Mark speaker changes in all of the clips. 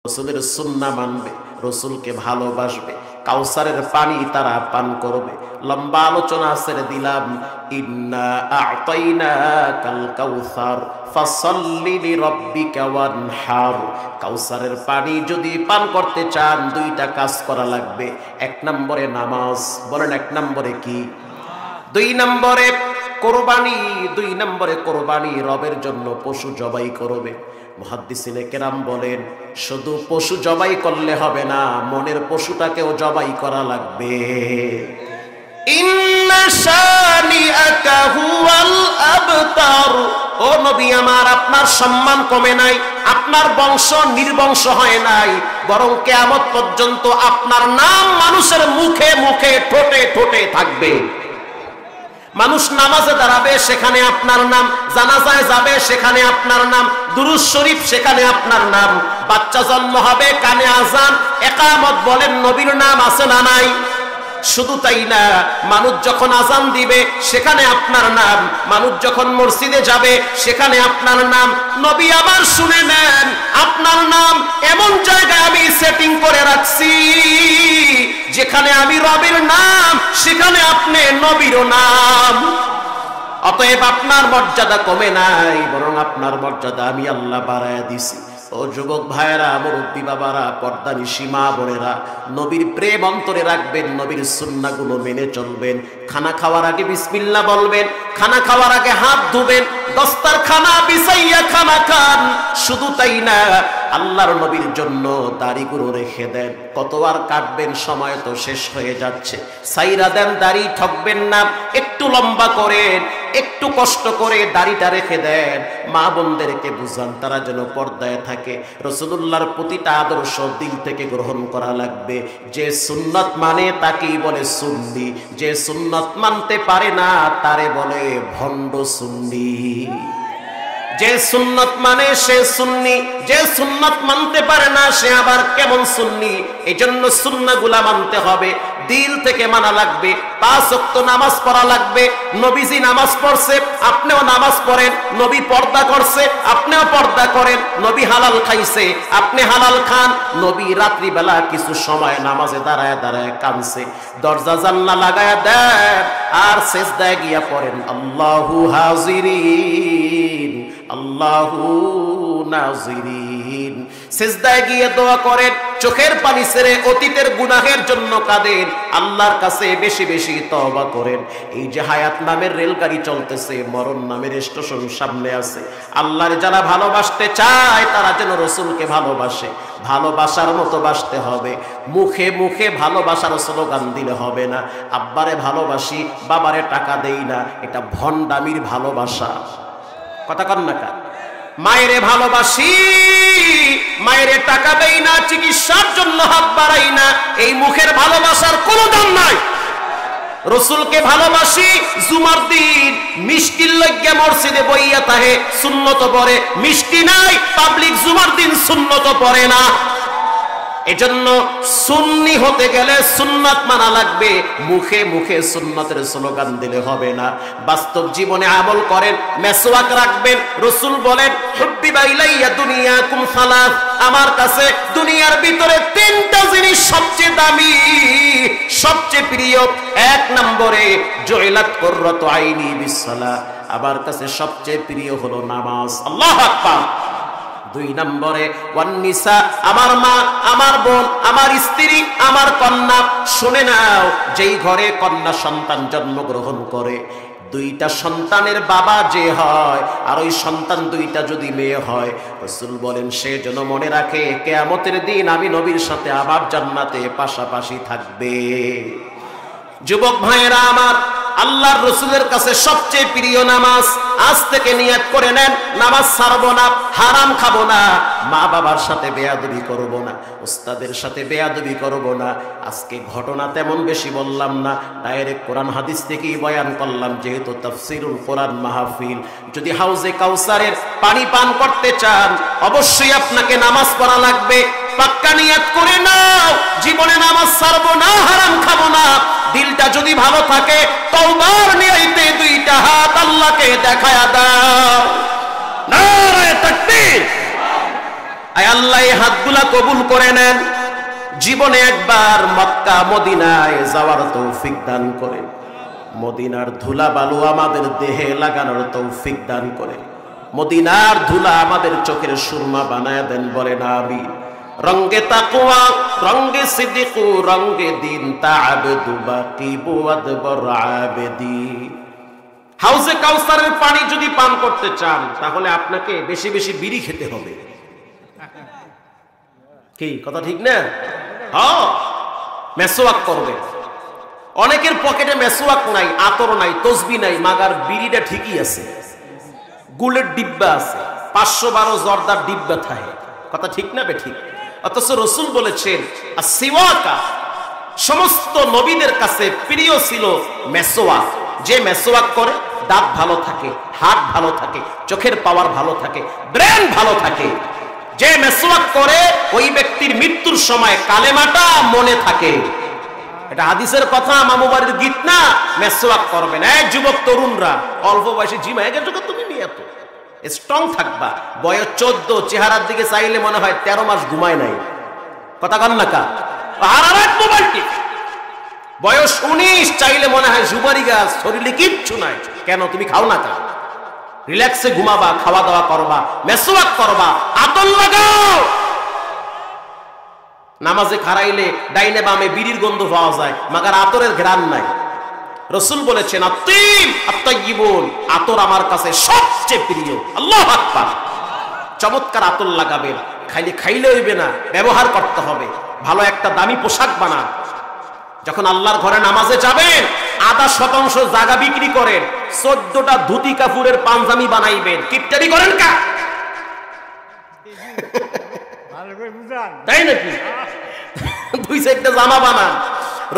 Speaker 1: রসুলের সুন্নাহ মানবে, রসুলকে ভালোবাসবে, কাউসারের পানি তারা পান করবে। লম্বা আলোচনা ছেড়ে দিলাম। ইন্না আ'তাইনাকাল কাউসার ফাসাল্লি লিরাব্বিকা ওয়ানহার। কাউসারের পানি যদি পান করতে চান দুইটা কাজ করা লাগবে। এক নম্বরে নামাজ, বলেন এক নম্বরে কি? দুই নম্বরে কোরবানি, দুই নম্বরে কোরবানি, রবের জন্য পশু জবাই করবে। মুহাদ্দিসিনে কেরাম বলেন শুধু পশু জবাই করলে হবে না, মনের পশুটাকেও জবাই করা লাগবে। ইন্না শানিআকা হুয়াল আবতার। ও নবী আমার, আপনার সম্মান কমে নাই, আপনার বংশ নির্বংশ হয় নাই, বরং কিয়ামত পর্যন্ত আপনার নাম মানুষের মুখে মুখে ঠোঁটে ঠোঁটে থাকবে। মানুষ নামাজে দাঁড়াবে সেখানে আপনার নাম, জানাজায় যাবে সেখানে আপনার নাম, দুরূদ শরীফ সেখানে আপনার নাম, বাচ্চা জন্ম হবে কানে আজান, ইকামত বলেন নবীর নাম আছে না নাই? শুধু তাই না, মানুষ যখন আজান দিবে সেখানে আপনার নাম, মানুষ যখন মসজিদে যাবে সেখানে আপনার নাম। নবী আমার শুনে নেন, আপনার নাম এমন জায়গায় আমি সেটিং করে রাখছি যেখানে আমি রবের নাম, সেখানে আপনি নবীর নাম। অতএব আপনার মর্যাদা কমে নাই, বরং আপনার মর্যাদা আমি আল্লাহ বাড়ায়া দিছি। ও যুবক ভাইয়েরা, মুরব্বী বাবারা, পর্দানিশী মা বোনেরা, নবীর প্রেম অন্তরে রাখবেন, নবীর সুন্নাহগুলো মেনে চলবেন। খানা খাওয়ার আগে বিসমিল্লাহ বলবেন, খানা খাওয়ার আগে হাত ধুবেন, দস্তারখানা বিছাইয়া খানা খান। শুধু তাই না, আল্লাহর নবীর জন্য দাড়িগুলো রেখে দেন। কত আর কাটবেন, সময় তো শেষ হয়ে যাচ্ছে। সাইরা দেন, দাড়ি ঠকবেন না, একটু লম্বা করেন, একটু কষ্ট করে দাড়িটা রেখে দেন। মা বোনদেরকে বুঝান তারা যেন পর্দায় থাকে। রাসূলুল্লাহর প্রতিটা আদর্শ দিল থেকে গ্রহণ করা লাগবে। যে সুন্নাত মানে তাকেই বলে সুন্নি, যে সুন্নাত মানতে পারে না তারে বলে ভণ্ড সুন্নি। যে সুন্নাত মানে সে সুন্নি, যে সুন্নাত মানতে পারে না সে আবার কেমন সুন্নি। এই জন্য সুন্নাহগুলা মানতে হবে, দিল থেকে মানা লাগবে। 5 ওয়াক্ত নামাজ পড়া লাগবে। নবীজি নামাজ পড়ছে, আপনিও নামাজ পড়েন। নবী পর্দা করছে, আপনিও পর্দা করেন। নবী হালাল খাইছে, আপনি হালাল খান। নবী রাত্রিবেলা কিছু সময় নামাজে দাঁড়ায় দাঁড়ায় কাঁদছে, দরজা জানলা লাগায়া দেন আর সিজদায় গিয়া পড়েন আল্লাহু হাজিরিন আল্লাহু নাজিরিন। সিজদায় গিয়ে দোয়া করেন, চোখের পানি ছেড়ে অতীতের গুনাহের জন্য কাঁদেন, আল্লাহর কাছে বেশি বেশি তওবা করেন। এই যে হায়াত নামের রেলগাড়ি চলতেছে, মরণ নামের স্টেশন সামনে আছে। আল্লাহর যারা ভালোবাসতে চায় তারা যেন রসুলকে ভালোবাসে, ভালোবাসার মতো বাসতে হবে। মুখে মুখে ভালোবাসার স্লোগান দিলে হবে না। আব্বারে ভালোবাসি, বাবারে টাকা দেই না, এটা ভণ্ডামির ভালোবাসা। কথা কন না কা? মায়েরে ভালোবাসি, মায়েরে টাকা দেই না, চিকিৎসার জন্য হাত বাড়াই না, এই মুখের ভালোবাসার কোনো দাম নাই। রসুলকে ভালোবাসি, জুমার দিন মিষ্টির লইগ্যা মসজিদে বইয়া তাহে সুন্নত পড়ে, মিষ্টি নাই পাবলিক জুমার দিন সুন্নত পড়ে না। এজন্য সুন্নি হতে গেলে সুন্নাত মানা লাগবে, মুখে মুখে সুন্নতের স্লোগান দিলে হবে না। বাস্তব জীবনে আমল করেন, মেসওয়াক রাখবেন। রাসূল বলেন হুব্বিবা ইলাইয়া দুনিয়াকুম সালাস, আমার কাছে দুনিয়ার ভিতরে 3টা জিনিস সবচেয়ে দামি, সবচেয়ে প্রিয়। 1 নম্বরে জুইলাত কুররাতু আইনি বিসসালাহ, আমার কাছে সবচেয়ে প্রিয় হলো নামাজ। আল্লাহু আকবার। 2 নম্বরে ওয়ান নিসা, আমার মা, আমার বোন, আমার স্ত্রী, আমার কন্যা। শুনে নাও, যেই ঘরে কন্যা সন্তান জন্মগ্রহণ করে, 2টা সন্তানের বাবা যে হয়, আর ওই সন্তান 2টা যদি মেয়ে হয়, রাসূল বলেন সে যেন মনে রাখে কিয়ামতের দিন আমি নবীর সাথে আবার জান্নাতে পাশাপাশি থাকবে। যুবক ভাইয়েরা আমার, আল্লাহর রাসূলের কাছে সবচেয়ে প্রিয় নামাজ। আজ থেকে নিয়ত করে নেন, নামাজ ছাড়বো না, হারাম খাবো না, মা বাবার সাথে বেয়াদবি করব না, উস্তাদের সাথে বেয়াদবি করব না। আজকে ঘটনা তেমন বেশি বললাম না, ডাইরেক্ট কোরআন হাদিস থেকেই বয়ান করলাম, যেহেতু তাফসীরুল কোরআন মাহফিল। যদি হাউজে কাউসারের পানি পান করতে চান অবশ্যই আপনাকে নামাজ পড়া লাগবে। পাক্কা নিয়ত করে নাও, জীবনে নামাজ ছাড়বো না, হারাম খাবো না। দিলটা যদি ভালো থাকে তওবার নিয়তে 2টা হাত আল্লাহকে দেখায়া দাও। নারে তাকবীর। আয় আল্লাহ এই হাতগুলা কবুল করে নেন। জীবনে একবার মক্কা মদিনায় যাওয়ার তৌফিক দান করেন। মদিনার ধুলা বালু আমাদের দেহে লাগানোর তৌফিক দান করেন। মদিনার ধুলা আমাদের চোখের সুরমা বানায় দেন, বলেন আমিন। রঙ্গে তাকওয়া রঙ্গে সিদ্দিকু রঙ্গে দিন তা'আবদু বাকিবু আদবর আবেদি। হাউজে কাউসারের পানি যদি পান করতে চান তাহলে আপনাকে বেশি বেশি বিড়ি খেতে হবে। কি কথা ঠিক না? হ্যাঁ, মেসওয়াক করবে। অনেকের পকেটে মেসওয়াক নাই, আতর নাই, তসবি নাই, মাগার বিড়িটা ঠিকই আছে, গুলের ডিব্বা আছে, 512 জর্দার ডিব্বা থাকে। কথা ঠিক না বে ঠিক? অথচ রাসূল বলেছেন আসিওয়াকা, সমস্ত নবীদের কাছে প্রিয় ছিল মেসওয়াক। যে মেসওয়াক করে দাঁত ভালো থাকে, হাত ভালো থাকে, চোখের পাওয়ার ভালো থাকে, ব্রেন ভালো থাকে। যে মেসওয়াক করে ওই ব্যক্তির মৃত্যুর সময় কালেমাটা মনে থাকে। এটা হাদিসের কথা, মামু বাড়ির গীত না। মেসওয়াক করবেন। এই যুবক তরুণরা, অল্প বয়সে জিম হয়ে গেছো তুমি, নিয়ে এত স্ট্রং থাকবা। বয়স 14, চেহারার দিকে চাইলে মনে হয় 13 মাস ঘুমায় নাই। কথা কন না কা? হারারাত মোবাইল টিপ। বয়স 19, চাইলে মনে হয় সুপারি গাছ, শরীরে কিচ্ছু নাই। কেন? তুমি খাও না কা? রিল্যাক্সে ঘুমাবা, খাওয়া দাওয়া করবা, মেসওয়াক করবা, আতর লাগাও। নামাজে খাড়াইলে ডাইনে বামে বিড়ির গন্ধ পাওয়া যায়, মাগার আতরের ঘ্রাণ নাই। রাসূল বলেছেন আত্তিব আত্তাইয়িবুন, আতর আমার কাছে সবচেয়ে প্রিয়। আল্লাহু আকবার। চমৎকার আতর লাগাবেন। খাইলে হইবে না, ব্যবহার করতে হবে। ভালো একটা দামি পোশাক বানান। যখন আল্লাহর ঘরে নামাজে যাবেন, 0.5% জায়গা বিক্রি করেন, 14টা ধুতি কাপুরের পাঞ্জাবি বানাইবেন। কিপটারি করেন কা? তাই নাকি? 2-4টা জামা বানান।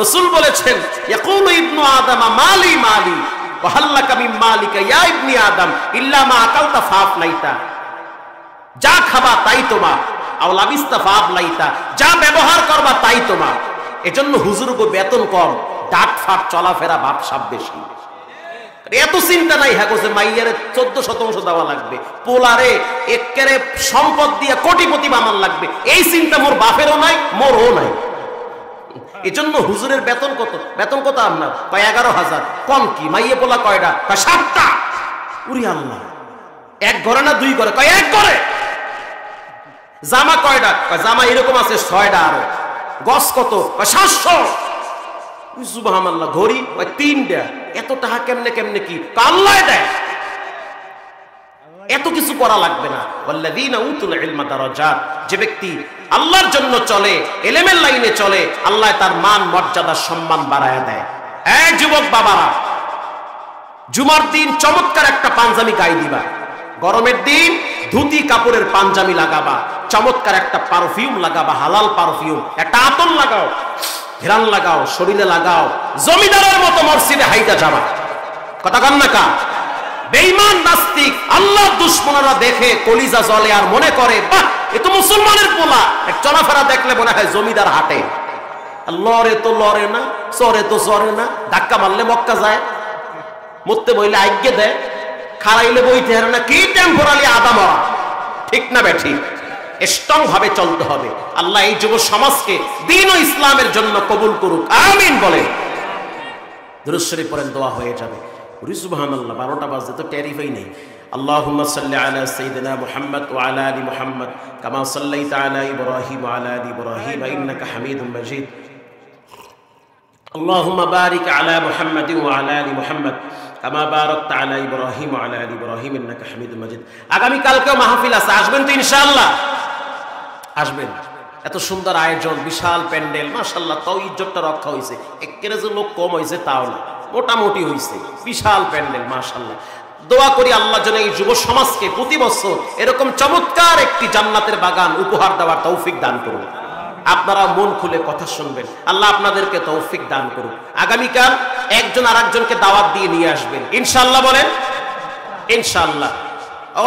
Speaker 1: রাসূল বলেছেন ইয়াকুলু ইবনু আদম মালি মালি ওয়া হাল্লাকা মিন মালিকা ইয়া ইবনি আদম ইল্লা মা আকালতা ফাফলাইতা। যা খাবা তাই তোমার, আও লাবিস্তা ফাফলাইতা, যা ব্যবহার করবা তাই তোমার। এজন্য হুজুরগো বেতন কম, ডাক ফাট চলাফেরা ভাবসাব বেশি। এত চিন্তা নাই হ্যাঁ যে মাইয়ারে 14% দেওয়া লাগবে, পোলারে একেবারে সম্পদ দিয়ে কোটিপতি বানান লাগবে, এই চিন্তা মোর বাপেরও নাই, মোরও নাই। এজন্য হুজুরের বেতন কত? বেতন কত আপনার? 11,000। কম কি? মাইয়ে পোলা কয়টা? 7টা। উরি আল্লাহ, এক ঘরে না 2 ঘরে? 1 ঘরে। জামা কয়টা? জামা এরকম আছে 6টা। আরো গস কত? 700। সুবহানাল্লাহ। ঘড়ি 3টা। এত টাকা কেমনে কি? আল্লাহ দেয়। এত কিছু করা লাগবে না। ওয়াল্লাযীনা উতুল ইলমা দারাজাত, যে ব্যক্তি আল্লাহর জন্য চলে, ইলমের লাইনে চলে, আল্লাহ তার মান মর্যাদা সম্মান বাড়ায়া দেয়। এই যুবক বাবারা, জুমার দিন চমৎকার একটা পাঞ্জাবি গায়ে দিবা, গরমের দিন ধুতি কাপড়ের পাঞ্জাবি লাগাবা, চমৎকার একটা পারফিউম লাগাবা, হালাল পারফিউম, একটা আতর লাগাও, ঘ্রাণ লাগাও, শরীরে লাগাও, জমিদারের মতো মসজিদে হাইটা যাবা। কথা কন না কা? বেঈমান নাস্তিক আল্লাহর দুশমনরা দেখে কলিজা জ্বলে আর মনে করে বাহ, এ তো মুসলমানের পোলা। এক চলাফেরা দেখলে মনে হয় জমিদার হাটে। লড়ে তো লড়ে না, চরে তো চরে না, ধাক্কা মারলে মক্কা যায়, মরতে বইলে আজ্ঞে দেয়, খাড়াইলে বইতে হারে না, কি টেম্পোরালি আদা মরা। ঠিক না বেঠিক? স্ট্রং ভাবে চলতে হবে। আল্লাহ এই যুব সমাজকে দ্বীন ও ইসলামের জন্য কবুল করুক, আমিন বলে। দুরূদ শরীফ পড়েন, দোয়া হয়ে যাবে। সুবহানাল্লাহ, 12টা বাজে তো ট্যারিফই নেই। আল্লাহুম্মা সাল্লি আলা সাইয়্যিদিনা মুহাম্মদ ওয়া আলা আলি মুহাম্মদ কামা সাল্লাইতা আলা ইব্রাহিম ওয়া আলা আলি ইব্রাহিম ইন্নাকা হামিদুম মাজিদ। আল্লাহুম্মা বারিক আলা মুহাম্মাদিন ওয়া আলা আলি মুহাম্মদ কামা বারাকতা আলা ইব্রাহিম ওয়া আলা আলি ইব্রাহিম ইন্নাকা হামিদুম মাজিদ। আগামী কালকেও মাহফিল আছে, আসবেন তো ইনশাআল্লাহ? আসবেন। এত সুন্দর আয়োজন, বিশাল প্যান্ডেল, মাশাআল্লাহ। তাও ইজ্জতটা রক্ষা হয়েছে, একেবারে যে লোক কম হয়েছে তাও না, মোটামুটি হয়েছে, বিশাল প্যান্ডেল, মাশাআল্লাহ। দোয়া করি আল্লাহ যেন এই যুব সমাজকে প্রতি বছর এরকম চমৎকার একটি জান্নাতের বাগান উপহার দেওয়ার তৌফিক দান করুন। আপনারা মন খুলে কথা শুনবেন, আল্লাহ আপনাদেরকে তৌফিক দান করুন। আগামীকাল একজন আরেকজনকে দাওয়াত দিয়ে নিয়ে আসবেন ইনশাআল্লাহ, বলেন ইনশাআল্লাহ।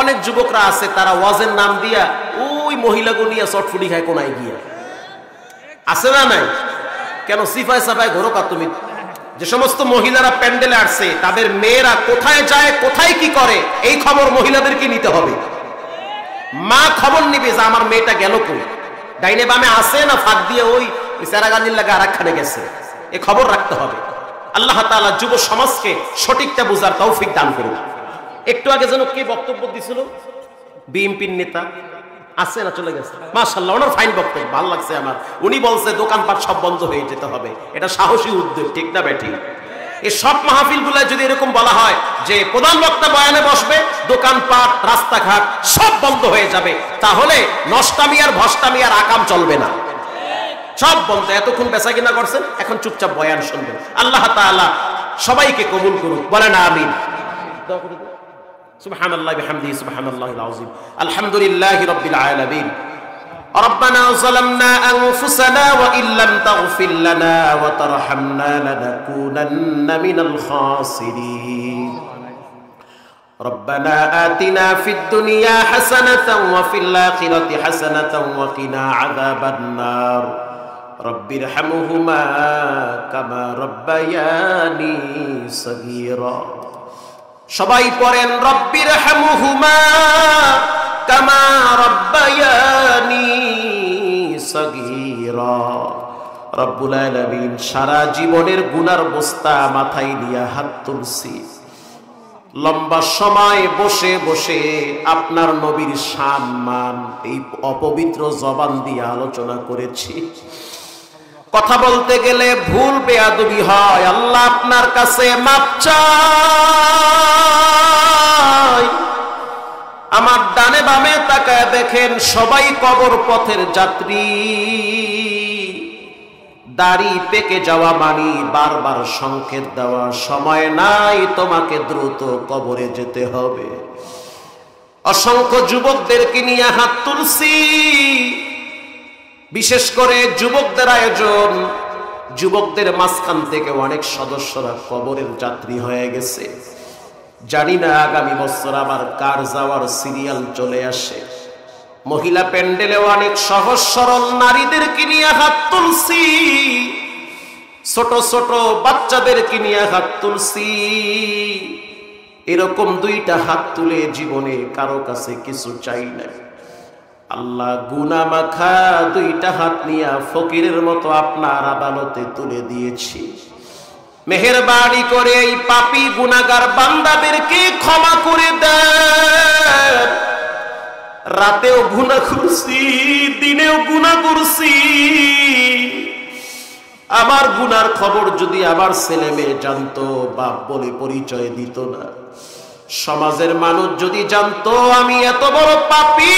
Speaker 1: অনেক যুবকরা আছে, তারা ওয়াজের নাম দিয়া ওই মহিলাগুলো নিয়ে চটফুটি খায় কোনায় গিয়া, আছে না নাই? কেন সিফায় সাফায় ঘোরো কা তুমি? যে সমস্ত মহিলারা প্যান্ডেলে আসছে, তাদের মেয়েরা কোথায় যায়, কোথায় কি করে, এই খবর মহিলাদেরকে নিতে হবে। মা খবর নিবে যে আমার মেয়েটা গেল কই, ডাইনে বামে আছে না ফাঁক দিয়ে ওই সেরাগানির লাগে আরেকখানে গেছে, এ খবর রাখতে হবে। আল্লাহ তাআলা যুব সমাজকে সঠিকটা বোঝার তৌফিক দান করুন। একটু আগে যেন কে বক্তব্য দিছিল, বিএনপির নেতা আছে না চলে গেছে, মাশাআল্লাহ ওনার ফাইন বক্তব্য, ভালো লাগছে আমার। উনি বলছে দোকানপাট সব বন্ধ হয়ে যেতে হবে, এটা সাহসী উদ্যোগ, ঠিক না বেঠি? এই সব মাহফিলগুলো যদি এরকম বলা হয় যে প্রধান বক্তা বয়ানে বসবে, দোকানপাট রাস্তাঘাট সব বন্ধ হয়ে যাবে, তাহলে নষ্টামি আর ভষ্টামি আর আকাম চলবে না, সব বন্ধ। এতক্ষণ বেচা কিনা করছেন, এখন চুপচাপ বয়ান শুনবেন। আল্লাহ তাআলা সবাইকে কবুল করুক, বলেন আমিন। সুবহানাল্লাহি বিহামদিহি সুবহানাল্লাহিল আযীম। আলহামদুলিল্লাহি রাব্বিল আলামিন। ربنا ظلمنا أنفسنا وإن لم تغفر لنا وترحمنا لنكونن من الخاسرين. ربنا آتنا في الدنيا حسنة وفي الآخرة حسنة وقنا عذاب النار. رب ارحمهما كما ربياني صغيرا. সবাই পড়েন রব্বির হামহুমা কামা রব্বায়ানি সগীরা। রব্বুল আলামিন সারা জীবনের গুনার বস্তা মাথায় নিয়ে হাত তুলছি, লম্বা সময় বসে বসে আপনার নবীর সম্মান এই অপবিত্র জবান দিয়ে আলোচনা করেছি। কথা বলতে গেলে ভুল বেয়াদবি হয়, আল্লাহ আপনার কাছে মাপ চাই। আমার ডানে বামে তাকায় দেখেন সবাই কবর পথের যাত্রী। দাড়ি পেকে যাওয়া মানি বারবার সংকেত দেওয়া, সময় নাই, তোমাকে দ্রুত কবরে যেতে হবে। অসংখ্য যুবকদেরকে নিয়ে হাত তুলছি, বিশেষ করে যুবকদের আয়োজন, যুবকদের মাঝখান থেকে অনেক সদস্যরা কবরের যাত্রী হয়ে গেছে। জানি না আগামী বছর আবার কার যাওয়ার সিরিয়াল চলে আসে। মহিলা প্যান্ডেলে অনেক সহজ সরল নারীদেরকে নিয়ে হাত তুলছি, ছোট ছোট বাচ্চাদেরকে নিয়ে হাত তুলছি। এরকম দুইটা হাত তুলে জীবনে কারো কাছে কিছু চাই না। আল্লাহ গুনাহ মাখা দুইটা হাত নিয়ে ফকিরের মতো আপনার আদালতে তুলে দিয়েছি। মেহেরবানি করে এই পাপী গুনাহগার বান্দাদেরকে ক্ষমা করে দেন। রাতেও গুনাহ করছি, দিনেও গুনাহ করছি। আমার গুনার খবর যদি আমার ছেলে মেয়ে জানতো, বাপ বলে পরিচয় দিত না। সমাজের মানুষ যদি জানতো আমি এত বড় পাপী,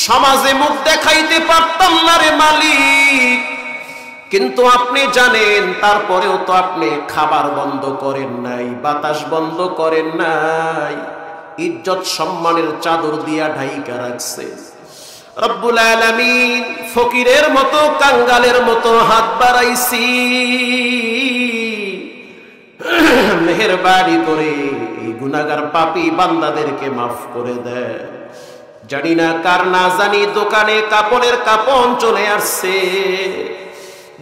Speaker 1: সমাজে মুখ দেখাইতে পারতাম না রে মালিক। কিন্তু আপনি জানেন, তারপরেও তো আপনি খাবার বন্ধ করেন নাই, বাতাস বন্ধ করেন নাই, ইজ্জত সম্মানের চাদর দিয়া ঢাইকা রাখছে। রব্বুল আলামিন ফকিরের মতো কাঙ্গালের মতো হাত বাড়াইছি, মেহেরবানি করে এই গুনাহগার পাপী বান্দাদেরকে মাফ করে দেয়। জানি না কার না জানি দোকানে কাপড়ের কাপন চলে আসছে,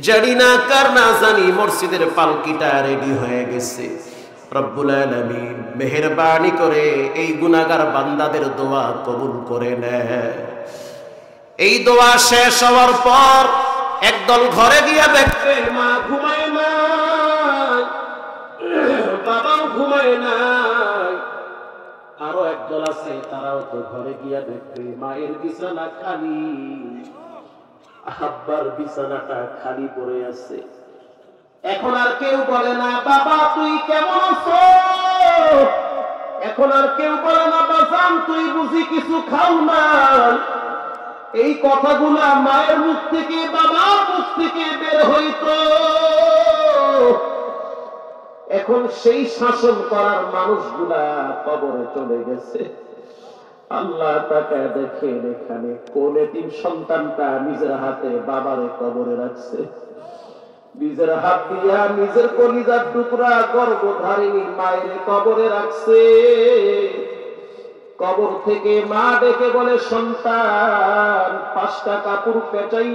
Speaker 1: জানি না কার না জানি মসজিদের পালকিটা রেডি হয়ে গেছে। রব্বুল আলামিন মেহেরবানি করে এই গুনাহগার বান্দাদের দোয়া কবুল করে নেয়। এই দোয়া শেষ হওয়ার পর একদল ঘরে গিয়ে দেখবে মা ঘুমায় না, বাবাও ঘুমায় না। আরো একদল আছে, তারাও তো ঘরে গিয়া দেখবে মায়ের বিছানা খালি, আব্বার বিছানাটা খালি পড়ে আছে। এখন আর কেউ বলে না বাবা তুই কেমন আছো, এখন আর কেউ বলে না বাজান তুই বুঝি কিছু খাও না। এই কথাগুলা মায়ের মুখ থেকে বাবার মুখ থেকে বের হইতো। এখন সেই শাসন করার মানুষগুলা কবরে চলে গেছে। আল্লাহ তাকে দেখেন এখানে কোন এতিম সন্তানটা নিজের হাতে বাবারে কবরে রাখছে, নিজের হাত দিয়া নিজের কলিজার টুকরা গর্ভধারিণী মায়ের কবরে রাখছে। কবর থেকে মা ডেকে বলে সন্তান 5টা কাপড় পেঁচাই